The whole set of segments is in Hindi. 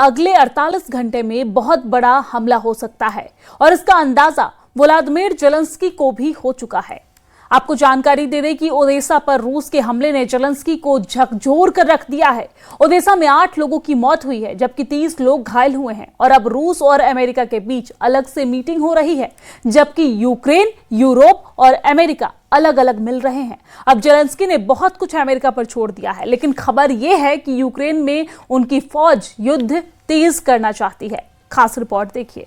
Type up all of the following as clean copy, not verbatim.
अगले 48 घंटे में बहुत बड़ा हमला हो सकता है और इसका अंदाजा व्लादिमीर जेलेंस्की को भी हो चुका है। आपको जानकारी दे दें कि ओडेसा पर रूस के हमले ने जेलेंस्की को झकझोर कर रख दिया है। ओडेसा में 8 लोगों की मौत हुई है जबकि 30 लोग घायल हुए हैं और अब रूस और अमेरिका के बीच अलग से मीटिंग हो रही है, जबकि यूक्रेन, यूरोप और अमेरिका अलग अलग मिल रहे हैं। अब जेलेंस्की ने बहुत कुछ अमेरिका पर छोड़ दिया है, लेकिन खबर यह है कि यूक्रेन में उनकी फौज युद्ध तेज करना चाहती है। खास रिपोर्ट देखिए।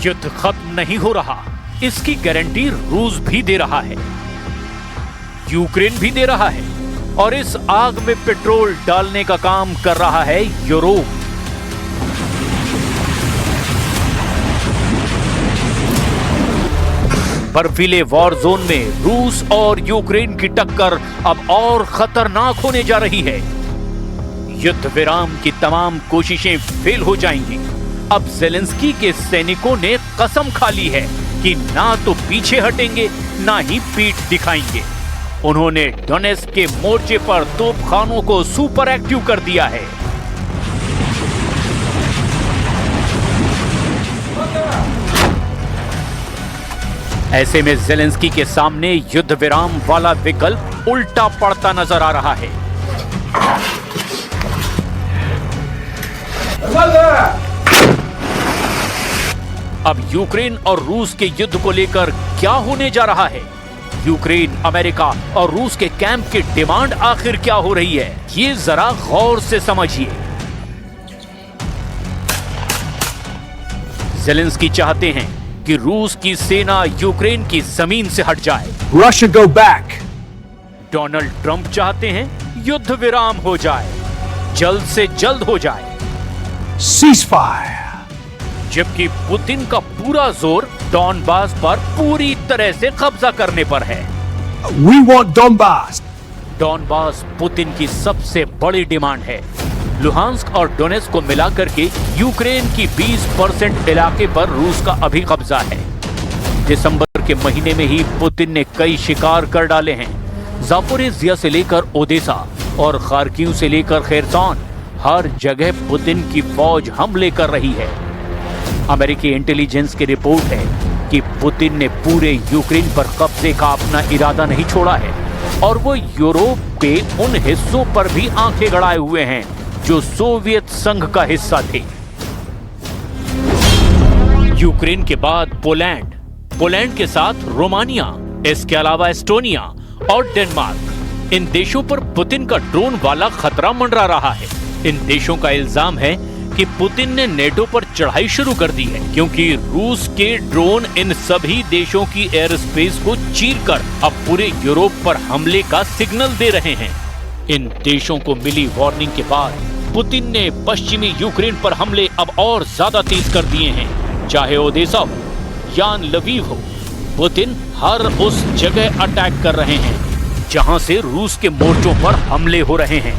युद्ध खत्म नहीं हो रहा, इसकी गारंटी रूस भी दे रहा है, यूक्रेन भी दे रहा है और इस आग में पेट्रोल डालने का काम कर रहा है यूरोप। बर्फीले वॉर जोन में रूस और यूक्रेन की टक्कर अब और खतरनाक होने जा रही है। युद्ध विराम की तमाम कोशिशें फेल हो जाएंगी। अब जेलेंस्की के सैनिकों ने कसम खा ली है कि ना तो पीछे हटेंगे ना ही पीठ दिखाएंगे। उन्होंने डोनेट्स्क के मोर्चे पर तोपखानों को सुपर एक्टिव कर दिया है। ऐसे में जेलेंस्की के सामने युद्ध विराम वाला विकल्प उल्टा पड़ता नजर आ रहा है। अब यूक्रेन और रूस के युद्ध को लेकर क्या होने जा रहा है? यूक्रेन, अमेरिका और रूस के कैंप की डिमांड आखिर क्या हो रही है, ये जरा गौर से समझिए। जेलेंस्की चाहते हैं कि रूस की सेना यूक्रेन की जमीन से हट जाए। Russia go back. Donald Trump चाहते हैं युद्ध विराम हो जाए, जल्द से जल्द हो जाए। Ceasefire. जबकि पुतिन का पूरा जोर डॉनबास पर पूरी तरह से कब्जा करने पर है। We want Donbass. Donbas Putin की सबसे बड़ी डिमांड है। लुहांस्क और डोनेट्स्क को मिलाकर के यूक्रेन की 20% इलाके पर रूस का अभी कब्जा है। दिसंबर के महीने में ही पुतिन ने कई शिकार कर डाले हैं। जापोरिजिया से लेकर ओडेसा और खार्किव से लेकर खेरसॉन, हर जगह पुतिन की फौज हमले कर रही है। अमेरिकी इंटेलिजेंस की रिपोर्ट है कि पुतिन ने पूरे यूक्रेन पर कब्जे का अपना इरादा नहीं छोड़ा है और वो यूरोप के उन हिस्सों पर भी आंखें गड़ाए हुए हैं जो सोवियत संघ का हिस्सा थे। यूक्रेन के बाद पोलैंड के साथ रोमानिया, इसके अलावा एस्टोनिया और डेनमार्क, इन देशों पर पुतिन का ड्रोन वाला खतरा मंडरा रहा है। इन देशों का इल्जाम है कि पुतिन ने नेटो पर चढ़ाई शुरू कर दी है क्योंकि रूस के ड्रोन इन सभी देशों की एयर स्पेस को चीरकर अब पूरे यूरोप पर हमले का सिग्नल दे रहे हैं। इन देशों को मिली वार्निंग के बाद पुतिन ने पश्चिमी यूक्रेन पर हमले अब और ज्यादा तेज कर दिए हैं। चाहे ओडेसा हो या लवीव हो, पुतिन हर उस जगह अटैक कर रहे हैं जहां से रूस के मोर्चों पर हमले हो रहे हैं।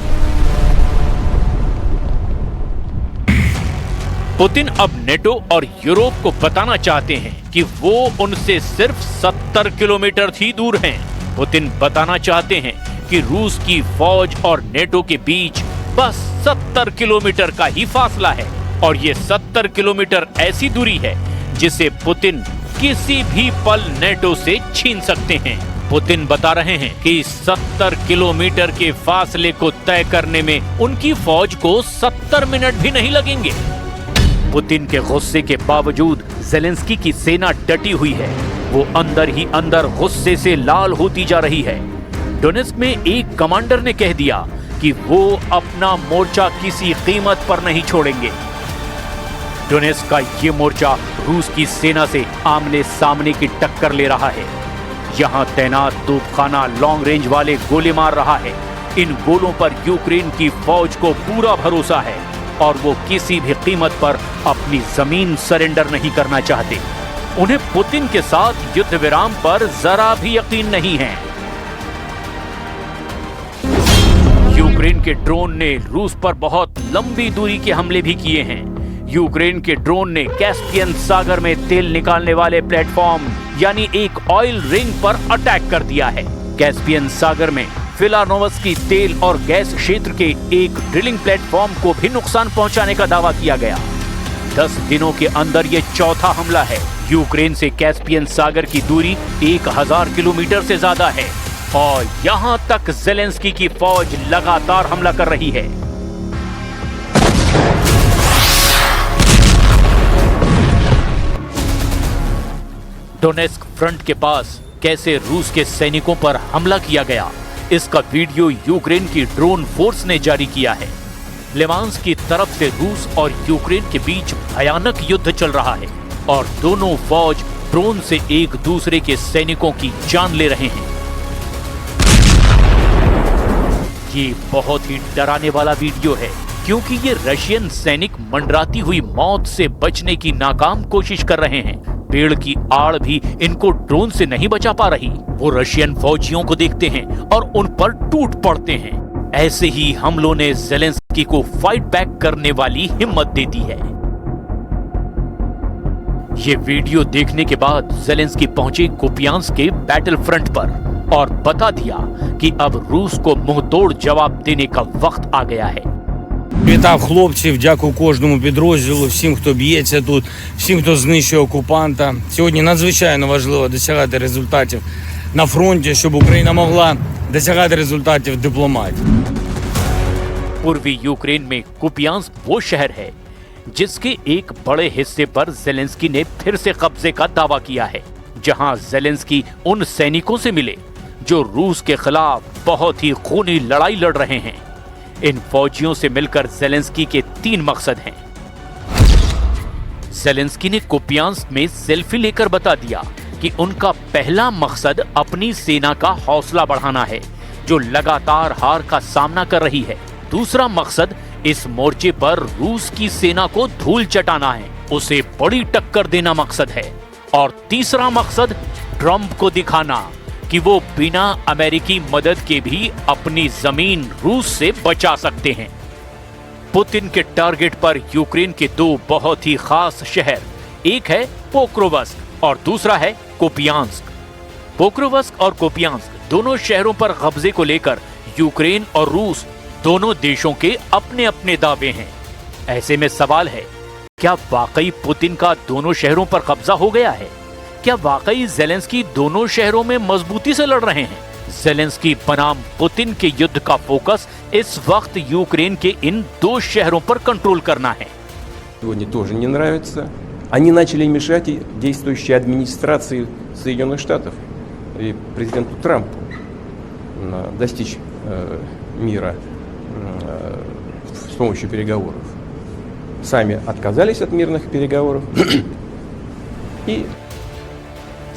पुतिन अब नेटो और यूरोप को बताना चाहते हैं कि वो उनसे सिर्फ 70 किलोमीटर ही दूर हैं। पुतिन बताना चाहते हैं कि रूस की फौज और नेटो के बीच बस 70 किलोमीटर का ही फासला है और ये 70 किलोमीटर ऐसी दूरी है जिसे पुतिन किसी भी पल नेटो से छीन सकते हैं। पुतिन बता रहे हैं कि 70 किलोमीटर के फासले को तय करने में उनकी फौज को 70 मिनट भी नहीं लगेंगे। पुतिन के गुस्से के बावजूद जेलेंस्की की सेना डटी हुई है। वो अंदर ही अंदर गुस्से से लाल होती जा रही है। डोनेट्स्क में एक कमांडर ने कह दिया कि वो अपना मोर्चा किसी कीमत पर नहीं छोड़ेंगे। डोनेट्स्क का ये मोर्चा रूस की सेना से आमने सामने की टक्कर ले रहा है। यहाँ तैनात तोपखाना लॉन्ग रेंज वाले गोले मार रहा है। इन गोलों पर यूक्रेन की फौज को पूरा भरोसा है और वो किसी भी कीमत पर अपनी जमीन सरेंडर नहीं करना चाहते। उन्हें पुतिन के साथ युद्ध विराम पर जरा भी यकीन नहीं है। यूक्रेन के ड्रोन ने रूस पर बहुत लंबी दूरी के हमले भी किए हैं। यूक्रेन के ड्रोन ने कैस्पियन सागर में तेल निकालने वाले प्लेटफॉर्म यानी एक ऑयल रिंग पर अटैक कर दिया है। कैस्पियन सागर में फिलानोवस्की तेल और गैस क्षेत्र के एक ड्रिलिंग प्लेटफॉर्म को भी नुकसान पहुंचाने का दावा किया गया। 10 दिनों के अंदर यह चौथा हमला है। यूक्रेन से कैस्पियन सागर की दूरी 1000 किलोमीटर से ज्यादा है और यहां तक ज़ेलेंस्की की फौज लगातार हमला कर रही है। डोनेस्क फ्रंट के पास कैसे रूस के सैनिकों पर हमला किया गया, इसका वीडियो यूक्रेन की ड्रोन फोर्स ने जारी किया है। लिमांस की तरफ से रूस और यूक्रेन के बीच भयानक युद्ध चल रहा है और दोनों फौज ड्रोन से एक दूसरे के सैनिकों की जान ले रहे हैं। ये बहुत ही डराने वाला वीडियो है क्योंकि ये रशियन सैनिक मंडराती हुई मौत से बचने की नाकाम कोशिश कर रहे हैं। पेड़ की आड़ भी इनको ड्रोन से नहीं बचा पा रही। वो रशियन फौजियों को देखते हैं और उन पर टूट पड़ते हैं। ऐसे ही हमलों ने ज़ेलेंस्की को फाइट बैक करने वाली हिम्मत दे दी है। ये वीडियो देखने के बाद ज़ेलेंस्की पहुंचे कुपियांस्क के बैटल फ्रंट पर और बता दिया कि अब रूस को मुंहतोड़ जवाब देने का वक्त आ गया है। Вітав хлопців, дякую кожному підрозділу, всім, хто б'ється тут, всім, хто знищує окупанта. Сьогодні надзвичайно важливо досягати результатів на фронті, щоб Україна могла досягати результатів в дипломатії. पूर्वी यूक्रेन में कुपियांस्क वो शहर है जिसके एक बड़े हिस्से पर ज़ेलेंस्की ने फिर से कब्जे का दावा किया है, जहां ज़ेलेंस्की उन सैनिकों से मिले जो रूस के खिलाफ बहुत ही खूनी लड़ाई लड़ रहे हैं। इन फौजियों से मिलकर ज़ेलेंस्की के 3 मकसद हैं। ज़ेलेंस्की ने कुपियांस्क में सेल्फी लेकर बता दिया कि उनका पहला मकसद अपनी सेना का हौसला बढ़ाना है जो लगातार हार का सामना कर रही है। दूसरा मकसद इस मोर्चे पर रूस की सेना को धूल चटाना है, उसे बड़ी टक्कर देना मकसद है। और तीसरा मकसद ट्रंप को दिखाना कि वो बिना अमेरिकी मदद के भी अपनी जमीन रूस से बचा सकते हैं। पुतिन के टारगेट पर यूक्रेन के 2 बहुत ही खास शहर, एक है पोक्रोवस्क और दूसरा है कुपियांस्क। पोक्रोवस्क और कुपियांस्क दोनों शहरों पर कब्जे को लेकर यूक्रेन और रूस दोनों देशों के अपने अपने दावे हैं। ऐसे में सवाल है, क्या वाकई पुतिन का दोनों शहरों पर कब्जा हो गया है? क्या वाकई ज़ेलेंस्की दोनों शहरों में मजबूती से लड़ रहे हैं? ज़ेलेंस्की बनाम पुतिन के युद्ध का फोकस इस वक्त यूक्रेन के इन 2 शहरों पर कंट्रोल करना है। Сегодня тоже не нравится. Они начали мешать и действующей администрации Соединенных Штатов и президенту Трампу достичь мира с помощью переговоров. Сами отказались от мирных переговоров и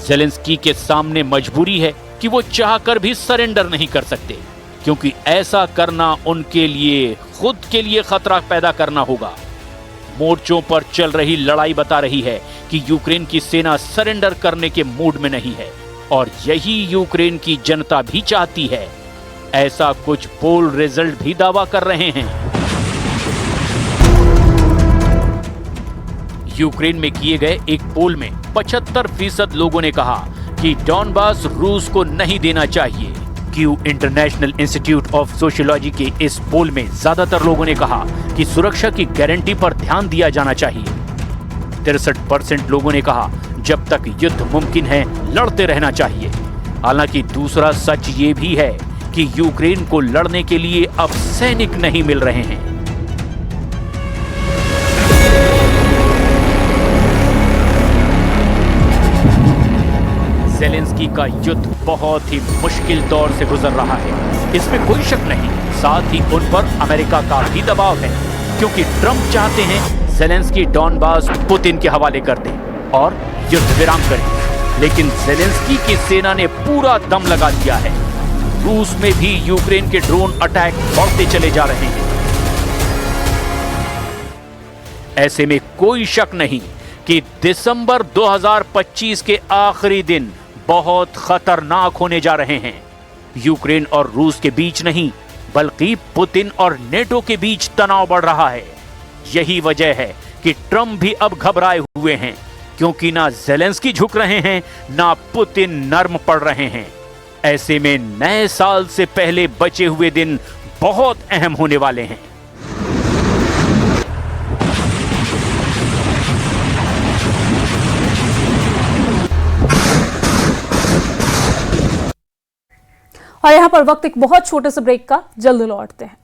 ज़ेलेंस्की के सामने मजबूरी है कि वो चाहकर भी सरेंडर नहीं कर सकते, क्योंकि ऐसा करना उनके लिए खुद के लिए खतरा पैदा करना होगा। मोर्चों पर चल रही लड़ाई बता रही है कि यूक्रेन की सेना सरेंडर करने के मूड में नहीं है और यही यूक्रेन की जनता भी चाहती है। ऐसा कुछ पोल रिजल्ट भी दावा कर रहे हैं। यूक्रेन में किए गए एक पोल में 75% लोगों ने कहा कि डॉनबास रूस को नहीं देना चाहिए। Q international institute of sociology के इस पोल में ज्यादातर लोगों ने कहा कि सुरक्षा की गारंटी पर ध्यान दिया जाना चाहिए। 63% लोगों ने कहा जब तक युद्ध मुमकिन है लड़ते रहना चाहिए। हालांकि दूसरा सच ये भी है कि यूक्रेन को लड़ने के लिए अब सैनिक नहीं मिल रहे हैं। ज़ेलेंस्की का युद्ध बहुत ही मुश्किल दौर से गुजर रहा है, इसमें कोई शक नहीं। साथ ही उन पर अमेरिका का भी दबाव है, क्योंकि ट्रंप चाहते हैं ज़ेलेंस्की डॉनबास पुतिन के हवाले कर दें और युद्ध विराम करें। लेकिन ज़ेलेंस्की की सेना ने पूरा दम लगा दिया है। रूस में भी यूक्रेन के ड्रोन अटैक बढ़ते चले जा रहे हैं। ऐसे में कोई शक नहीं कि दिसंबर 2025 के आखिरी दिन बहुत खतरनाक होने जा रहे हैं। यूक्रेन और रूस के बीच नहीं, बल्कि पुतिन और नेटो के बीच तनाव बढ़ रहा है। यही वजह है कि ट्रंप भी अब घबराए हुए हैं, क्योंकि ना ज़ेलेंस्की झुक रहे हैं, ना पुतिन नर्म पड़ रहे हैं। ऐसे में नए साल से पहले बचे हुए दिन बहुत अहम होने वाले हैं। और यहाँ पर वक्त एक बहुत छोटे से ब्रेक का, जल्द लौटते हैं।